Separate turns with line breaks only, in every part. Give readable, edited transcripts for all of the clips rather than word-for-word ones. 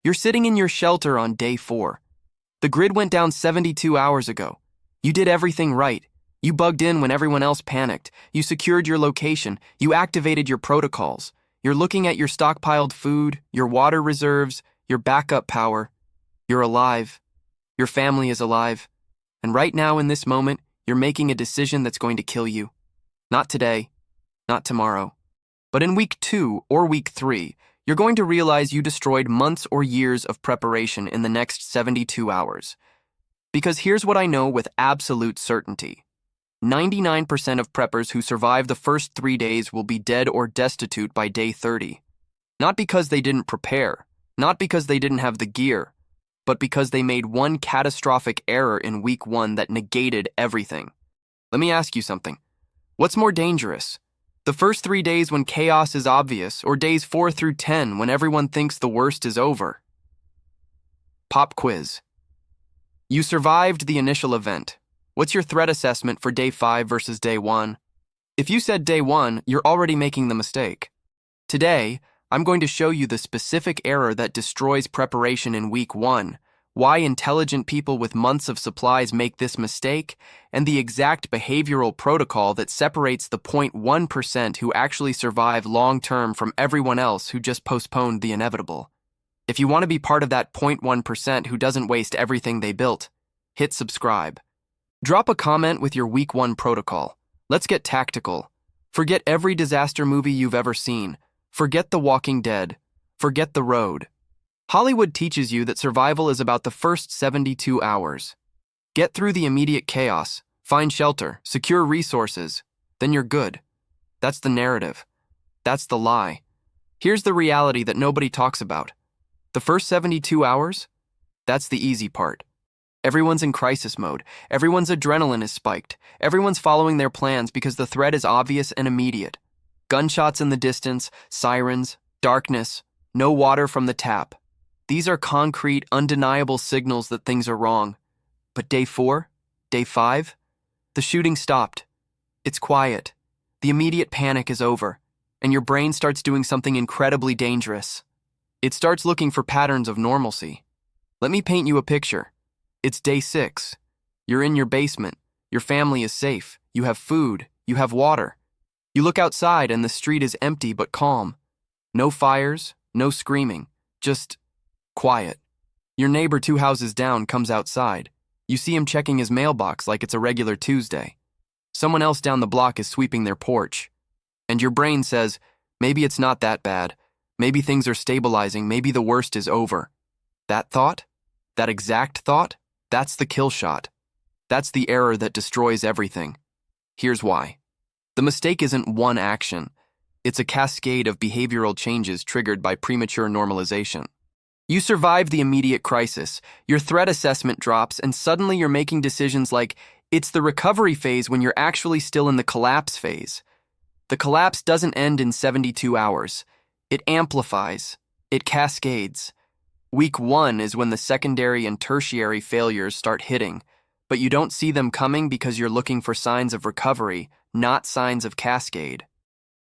You're sitting in your shelter on day 4. The grid went down 72 hours ago. You did everything right. You bugged in when everyone else panicked. You secured your location. You activated your protocols. You're looking at your stockpiled food, your water reserves, your backup power. You're alive. Your family is alive. And right now in this moment, you're making a decision that's going to kill you. Not today, not tomorrow. But in week 2 or week 3, you're going to realize you destroyed months or years of preparation in the next 72 hours. Because here's what I know with absolute certainty. 99% of preppers who survive the first 3 days will be dead or destitute by day 30. Not because they didn't prepare, not because they didn't have the gear, but because they made one catastrophic error in week 1 that negated everything. Let me ask you something. What's more dangerous? The first 3 days when chaos is obvious, or days 4 through 10 when everyone thinks the worst is over? Pop quiz. You survived the initial event. What's your threat assessment for day 5 versus day 1? If you said day 1, you're already making the mistake. Today, I'm going to show you the specific error that destroys preparation in week 1, why intelligent people with months of supplies make this mistake, and the exact behavioral protocol that separates the 0.1% who actually survive long-term from everyone else who just postponed the inevitable. If you want to be part of that 0.1% who doesn't waste everything they built, hit subscribe. Drop a comment with your week 1 protocol. Let's get tactical. Forget every disaster movie you've ever seen. Forget The Walking Dead. Forget The Road. Hollywood teaches you that survival is about the first 72 hours. Get through the immediate chaos, find shelter, secure resources, then you're good. That's the narrative. That's the lie. Here's the reality that nobody talks about. The first 72 hours? That's the easy part. Everyone's in crisis mode. Everyone's adrenaline is spiked. Everyone's following their plans because the threat is obvious and immediate. Gunshots in the distance, sirens, darkness, no water from the tap. These are concrete, undeniable signals that things are wrong. But day 4, day 5, the shooting stopped. It's quiet. The immediate panic is over, and your brain starts doing something incredibly dangerous. It starts looking for patterns of normalcy. Let me paint you a picture. It's day 6. You're in your basement. Your family is safe. You have food. You have water. You look outside and the street is empty but calm. No fires, no screaming, just quiet. Your neighbor 2 houses down comes outside. You see him checking his mailbox like it's a regular Tuesday. Someone else down the block is sweeping their porch. And your brain says, maybe it's not that bad. Maybe things are stabilizing. Maybe the worst is over. That thought? That exact thought? That's the kill shot. That's the error that destroys everything. Here's why. The mistake isn't one action. It's a cascade of behavioral changes triggered by premature normalization. You survive the immediate crisis, your threat assessment drops, and suddenly you're making decisions like, it's the recovery phase when you're actually still in the collapse phase. The collapse doesn't end in 72 hours. It amplifies. It cascades. Week 1 is when the secondary and tertiary failures start hitting, but you don't see them coming because you're looking for signs of recovery, not signs of cascade.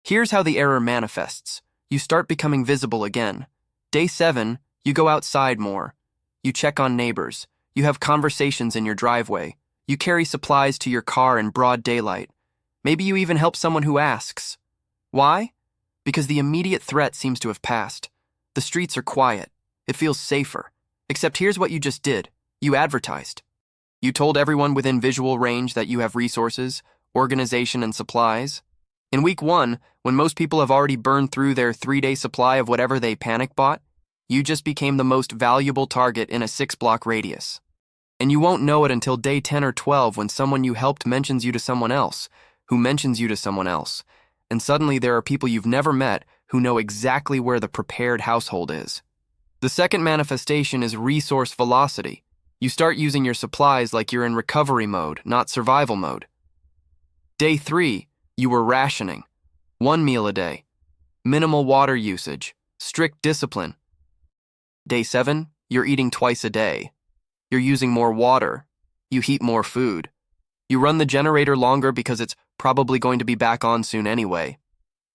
Here's how the error manifests. You start becoming visible again. Day 7, you go outside more. You check on neighbors. You have conversations in your driveway. You carry supplies to your car in broad daylight. Maybe you even help someone who asks. Why? Because the immediate threat seems to have passed. The streets are quiet. It feels safer. Except here's what you just did. You advertised. You told everyone within visual range that you have resources, organization, and supplies. In week 1, when most people have already burned through their 3-day supply of whatever they panic bought, you just became the most valuable target in a 6-block radius. And you won't know it until day 10 or 12 when someone you helped mentions you to someone else, who mentions you to someone else. And suddenly there are people you've never met who know exactly where the prepared household is. The second manifestation is resource velocity. You start using your supplies like you're in recovery mode, not survival mode. Day 3, you were rationing. 1 meal a day. Minimal water usage. Strict discipline. Day 7, you're eating twice a day. You're using more water. You heat more food. You run the generator longer because it's probably going to be back on soon anyway.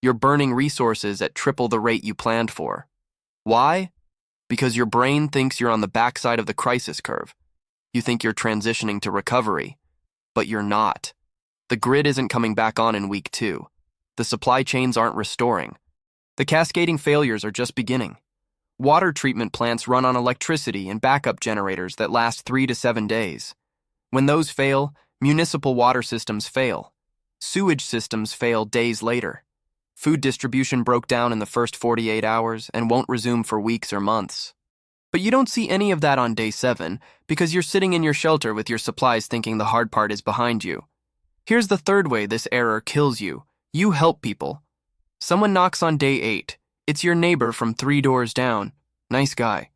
You're burning resources at triple the rate you planned for. Why? because your brain thinks you're on the backside of the crisis curve. You think you're transitioning to recovery, but you're not. The grid isn't coming back on in week 2. The supply chains aren't restoring. The cascading failures are just beginning. Water treatment plants run on electricity and backup generators that last 3 to 7 days. When those fail, municipal water systems fail. Sewage systems fail days later. Food distribution broke down in the first 48 hours and won't resume for weeks or months. But you don't see any of that on day 7 because you're sitting in your shelter with your supplies thinking the hard part is behind you. Here's the third way this error kills you. You help people. Someone knocks on day 8. It's your neighbor from 3 doors down. Nice guy.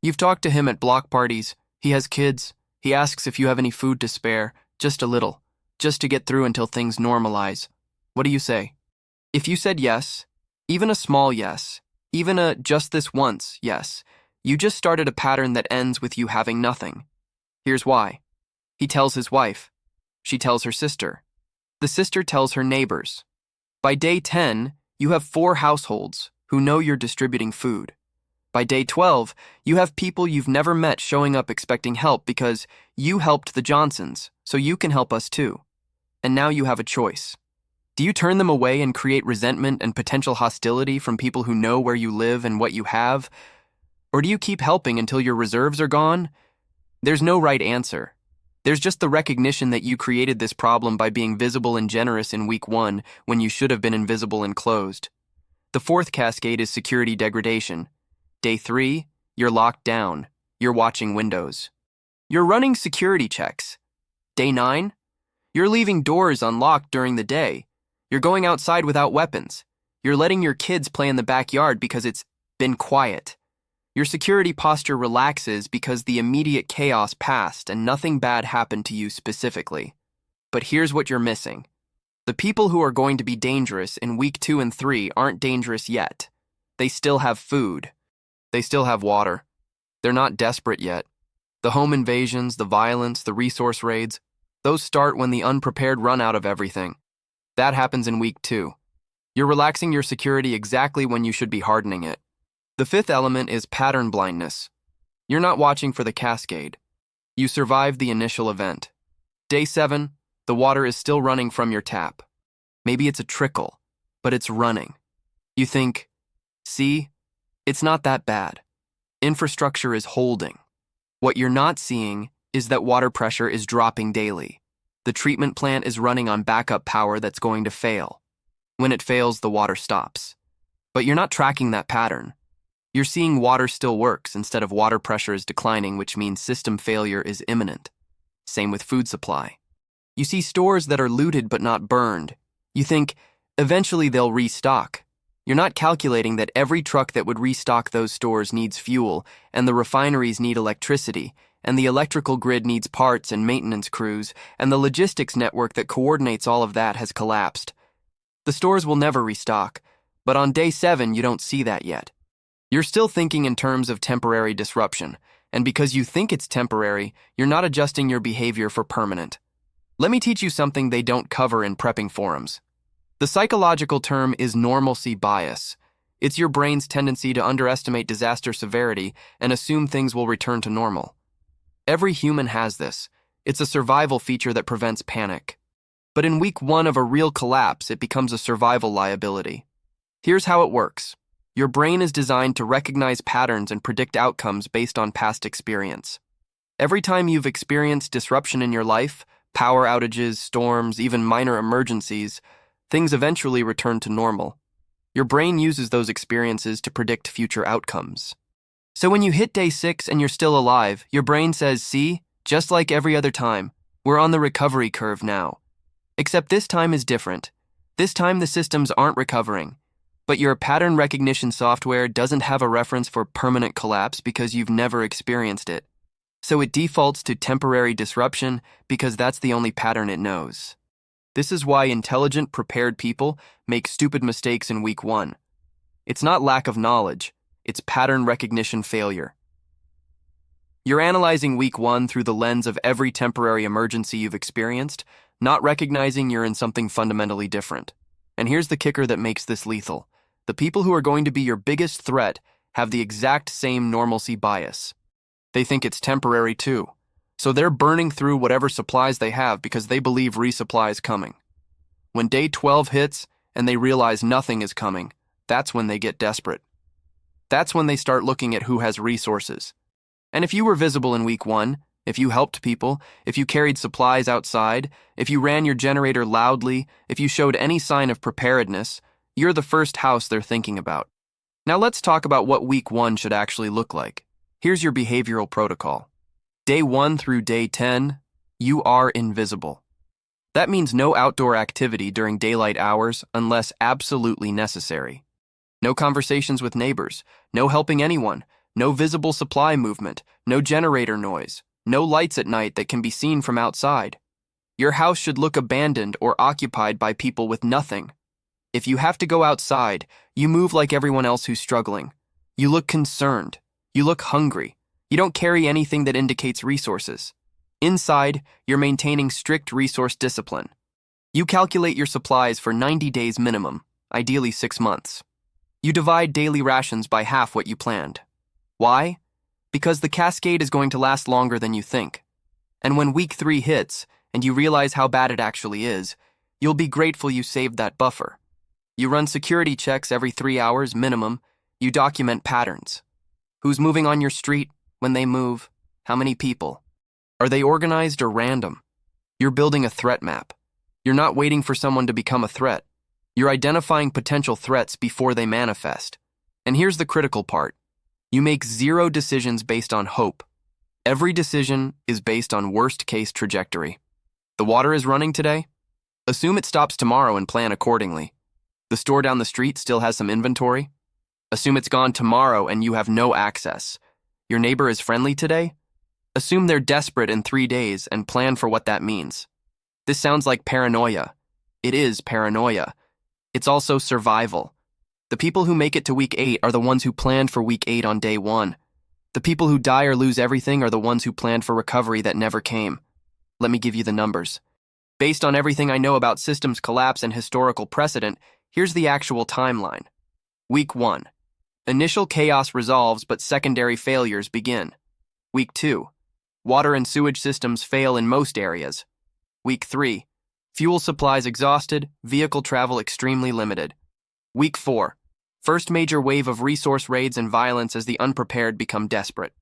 You've talked to him at block parties. He has kids. He asks if you have any food to spare, just a little, just to get through until things normalize. What do you say? If you said yes, even a small yes, even a just this once yes, you just started a pattern that ends with you having nothing. Here's why. He tells his wife. She tells her sister. The sister tells her neighbors. By day 10, you have 4 households who know you're distributing food. By day 12, you have people you've never met showing up expecting help because you helped the Johnsons, so you can help us too. And now you have a choice. Do you turn them away and create resentment and potential hostility from people who know where you live and what you have? Or do you keep helping until your reserves are gone? There's no right answer. There's just the recognition that you created this problem by being visible and generous in week 1 when you should have been invisible and closed. The fourth cascade is security degradation. Day 3, you're locked down. You're watching windows. You're running security checks. Day 9, you're leaving doors unlocked during the day. You're going outside without weapons. You're letting your kids play in the backyard because it's been quiet. Your security posture relaxes because the immediate chaos passed and nothing bad happened to you specifically. But here's what you're missing. The people who are going to be dangerous in week 2 and 3 aren't dangerous yet. They still have food. They still have water. They're not desperate yet. The home invasions, the violence, the resource raids, those start when the unprepared run out of everything. That happens in week 2. You're relaxing your security exactly when you should be hardening it. The fifth element is pattern blindness. You're not watching for the cascade. You survived the initial event. Day 7, the water is still running from your tap. Maybe it's a trickle, but it's running. You think, see, it's not that bad. Infrastructure is holding. What you're not seeing is that water pressure is dropping daily. The treatment plant is running on backup power that's going to fail. When it fails, the water stops. But you're not tracking that pattern. You're seeing water still works instead of water pressure is declining, which means system failure is imminent. Same with food supply. You see stores that are looted but not burned. You think, eventually they'll restock. You're not calculating that every truck that would restock those stores needs fuel, and the refineries need electricity, and the electrical grid needs parts and maintenance crews, and the logistics network that coordinates all of that has collapsed. The stores will never restock, but on day 7 you don't see that yet. You're still thinking in terms of temporary disruption, and because you think it's temporary, you're not adjusting your behavior for permanent. Let me teach you something they don't cover in prepping forums. The psychological term is normalcy bias. It's your brain's tendency to underestimate disaster severity and assume things will return to normal. Every human has this. It's a survival feature that prevents panic. But in week 1 of a real collapse, it becomes a survival liability. Here's how it works. Your brain is designed to recognize patterns and predict outcomes based on past experience. Every time you've experienced disruption in your life, power outages, storms, even minor emergencies, things eventually return to normal. Your brain uses those experiences to predict future outcomes. So when you hit day 6 and you're still alive, your brain says, see, just like every other time, we're on the recovery curve now. Except this time is different. This time the systems aren't recovering. But your pattern recognition software doesn't have a reference for permanent collapse because you've never experienced it. So it defaults to temporary disruption because that's the only pattern it knows. This is why intelligent, prepared people make stupid mistakes in week 1. It's not lack of knowledge, it's pattern recognition failure. You're analyzing week 1 through the lens of every temporary emergency you've experienced, not recognizing you're in something fundamentally different. And here's the kicker that makes this lethal. The people who are going to be your biggest threat have the exact same normalcy bias. They think it's temporary too, so they're burning through whatever supplies they have because they believe resupply is coming. When day 12 hits and they realize nothing is coming, that's when they get desperate. That's when they start looking at who has resources. And if you were visible in week 1, if you helped people, if you carried supplies outside, if you ran your generator loudly, if you showed any sign of preparedness, you're the first house they're thinking about. Now let's talk about what week 1 should actually look like. Here's your behavioral protocol. Day 1 through day 10, you are invisible. That means no outdoor activity during daylight hours unless absolutely necessary. No conversations with neighbors, no helping anyone, no visible supply movement, no generator noise, no lights at night that can be seen from outside. Your house should look abandoned or occupied by people with nothing. If you have to go outside, you move like everyone else who's struggling. You look concerned. You look hungry. You don't carry anything that indicates resources. Inside, you're maintaining strict resource discipline. You calculate your supplies for 90 days minimum, ideally 6 months. You divide daily rations by half what you planned. Why? Because the cascade is going to last longer than you think. And when week 3 hits, and you realize how bad it actually is, you'll be grateful you saved that buffer. You run security checks every 3 hours minimum. You document patterns. Who's moving on your street, when they move, how many people. Are they organized or random? You're building a threat map. You're not waiting for someone to become a threat. You're identifying potential threats before they manifest. And here's the critical part. You make 0 decisions based on hope. Every decision is based on worst-case trajectory. The water is running today? Assume it stops tomorrow and plan accordingly. The store down the street still has some inventory? Assume it's gone tomorrow and you have no access. Your neighbor is friendly today? Assume they're desperate in 3 days and plan for what that means. This sounds like paranoia. It is paranoia. It's also survival. The people who make it to week 8 are the ones who planned for week 8 on day 1. The people who die or lose everything are the ones who planned for recovery that never came. Let me give you the numbers. Based on everything I know about systems collapse and historical precedent, here's the actual timeline. Week 1. Initial chaos resolves, but secondary failures begin. Week 2. Water and sewage systems fail in most areas. Week 3. Fuel supplies exhausted, vehicle travel extremely limited. Week 4. First major wave of resource raids and violence as the unprepared become desperate.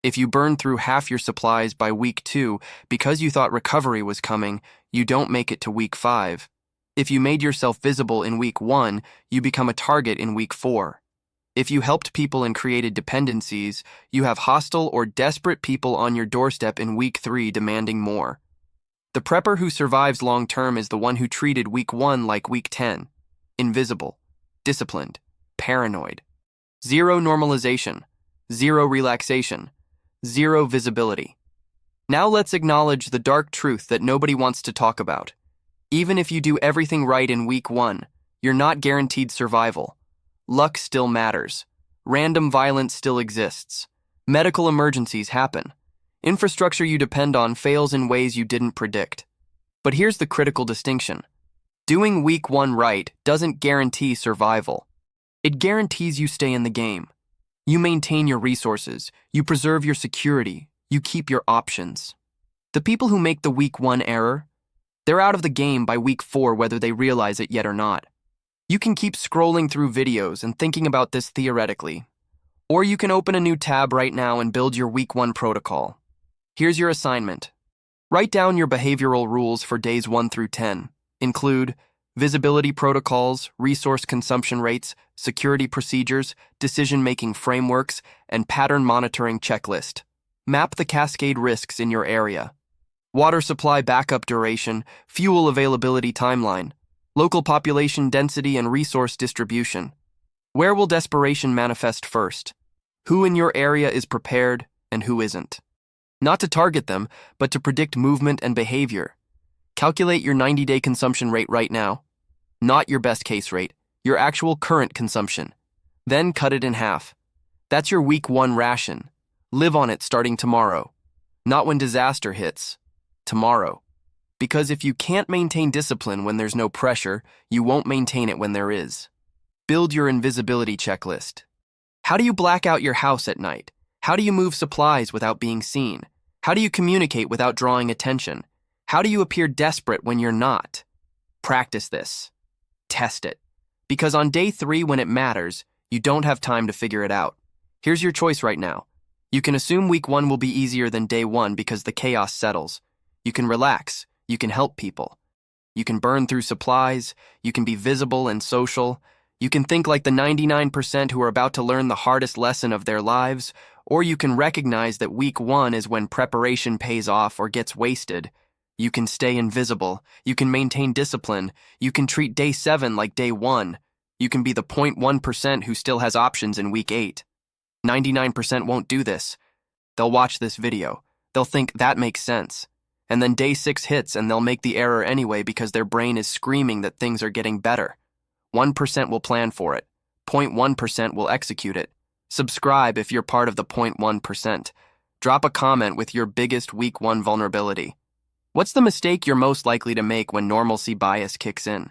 If you burn through half your supplies by week 2 because you thought recovery was coming, you don't make it to week 5. If you made yourself visible in week 1, you become a target in week 4. If you helped people and created dependencies, you have hostile or desperate people on your doorstep in week 3 demanding more. The prepper who survives long-term is the one who treated week 1 like week 10. Invisible, disciplined, paranoid. 0 normalization, 0 relaxation, 0 visibility. Now let's acknowledge the dark truth that nobody wants to talk about. Even if you do everything right in week 1, you're not guaranteed survival. Luck still matters. Random violence still exists. Medical emergencies happen. Infrastructure you depend on fails in ways you didn't predict. But here's the critical distinction. Doing week 1 right doesn't guarantee survival. It guarantees you stay in the game. You maintain your resources, you preserve your security, you keep your options. The people who make the week 1 error, they're out of the game by week 4 whether they realize it yet or not. You can keep scrolling through videos and thinking about this theoretically. Or you can open a new tab right now and build your week 1 protocol. Here's your assignment. Write down your behavioral rules for days 1 through 10. Include visibility protocols, resource consumption rates, security procedures, decision-making frameworks, and pattern monitoring checklist. Map the cascade risks in your area. Water supply backup duration, fuel availability timeline, local population density and resource distribution. Where will desperation manifest first? Who in your area is prepared and who isn't? Not to target them, but to predict movement and behavior. Calculate your 90-day consumption rate right now. Not your best case rate, your actual current consumption. Then cut it in half. That's your week 1 ration. Live on it starting tomorrow. Not when disaster hits. Tomorrow. Because if you can't maintain discipline when there's no pressure, you won't maintain it when there is. Build your invisibility checklist. How do you black out your house at night? How do you move supplies without being seen? How do you communicate without drawing attention? How do you appear desperate when you're not? Practice this. Test it. Because on day 3, when it matters, you don't have time to figure it out. Here's your choice right now. You can assume week 1 will be easier than day 1 because the chaos settles. You can relax. You can help people. You can burn through supplies. You can be visible and social. You can think like the 99% who are about to learn the hardest lesson of their lives, or you can recognize that week 1 is when preparation pays off or gets wasted. You can stay invisible. You can maintain discipline. You can treat day 7 like day 1. You can be the 0.1% who still has options in week 8. 99% won't do this. They'll watch this video. They'll think that makes sense. And then day 6 hits and they'll make the error anyway because their brain is screaming that things are getting better. 1% will plan for it. 0.1% will execute it. Subscribe if you're part of the 0.1%. Drop a comment with your biggest week 1 vulnerability. What's the mistake you're most likely to make when normalcy bias kicks in?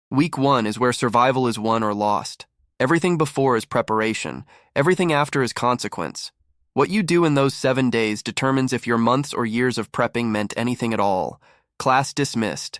Week 1 is where survival is won or lost. Everything before is preparation. Everything after is consequence. What you do in those 7 days determines if your months or years of prepping meant anything at all. Class dismissed.